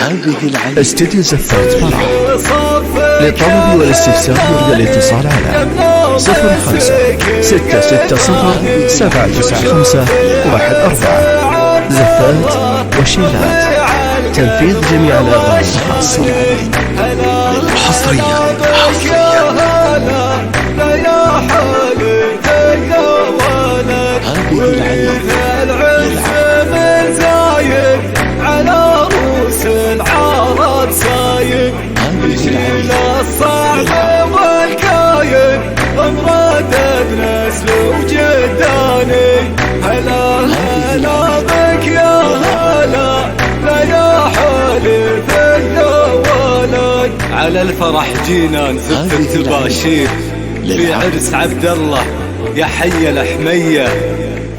هذه العين استديو زفات فرح. للطلب والاستفسار يرجى الاتصال على 05-660-795-14 زفات وشيلات. تنفيذ جميع الأغاني الخاصة. حصريا هذه العين على روس العرب سايق يشيل الصعب والكايد امرد نسل وجداني هلا هلا بك يا هلا لا يا حليف الولد. على الفرح جينا نزف التباشير في عرس عبد الله يا حي الحميه،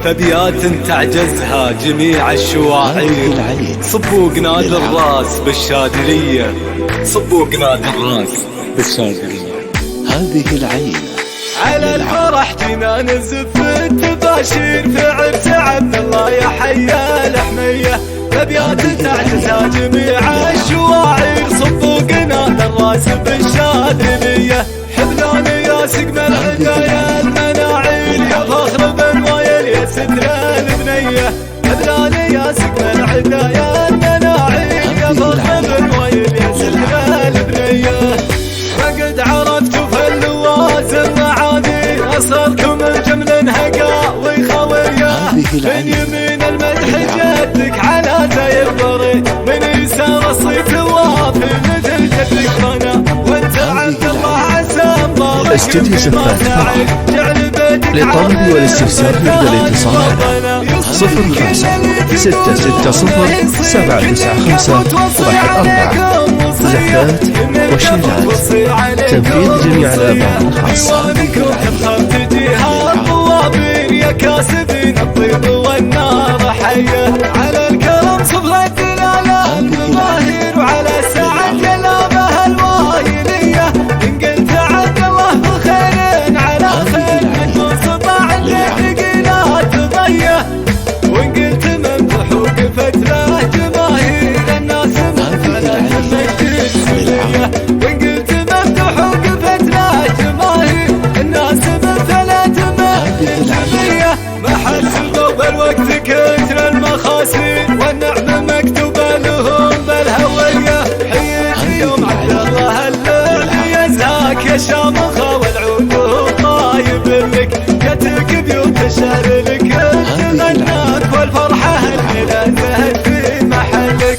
فبيات تعجزها جميع الشواعير. صبوا قناد الراس بالشادرية، صبوا قناد الراس بالشادرية. هذه العين على الفرح جينا نزف التباشير في عرس عبد الله يا حي الحمية، فبيات تعجزها جميع الشواعير. صبوا قناد الراس بالشادرية، حبلاني يا سقم العدايا المناعير يا فخر بن ويل يا ستر البنية. حبلاني يا سقم العدايا المناعير يا فخر بن ويل يا ستر البنية. فقد عرفتوا في اللوازم معاني أصلكم الجمل هقا وخوية. من يمين المدح جدك على زي الضريح، من يسار الصيت وافي مثل جدك فنا. وانت عبد الله عسام بارك استديو زفات فرح. للطلب والاستفسار يرجى الاتصال على 05-660-795-14 زفات وشيلات. تنفيذ جميع الأغاني الخاصة. يا كاسبين الطيب والنار حية، على الكرم صبغة الآلام المظاهر، وعلى سعد كلامها الوايلية. إن قلت عبد الله بخير على خير من صباع اللي لا تضيه، وإن قلت ممدح وقفت له جماهير الناس مثلت المجد السلية. وإن قلت ممدح وقفت له جماهير الناس مثلت المجد. محل سلطة بالوقت كثر المخاسير، والنعم مكتوبة لهم بالهوية. حييت يوم عبد الله اللي يزهاك يا شامخة، والعود طايب لك جتك بيوت الشهر لك تغناك، والفرحة الليلة زهد في محلك.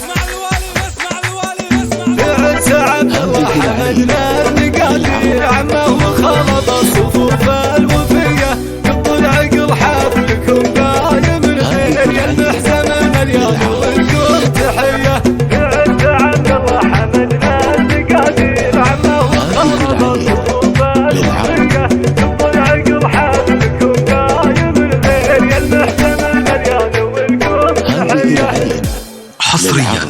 في عرس عبد الله حمدنا المقادير، عمه وخلط الصفوف الوفية. يطلع عقل حفلكم دايم الخير يا المحسن مليان ولكم تحية. في عرس عبد الله حمدنا المقادير، عمه وخلط الصفوف الوفية. يطلع عقل حفلكم دايم الخير يا المحسن مليان ولكم تحية. حصريا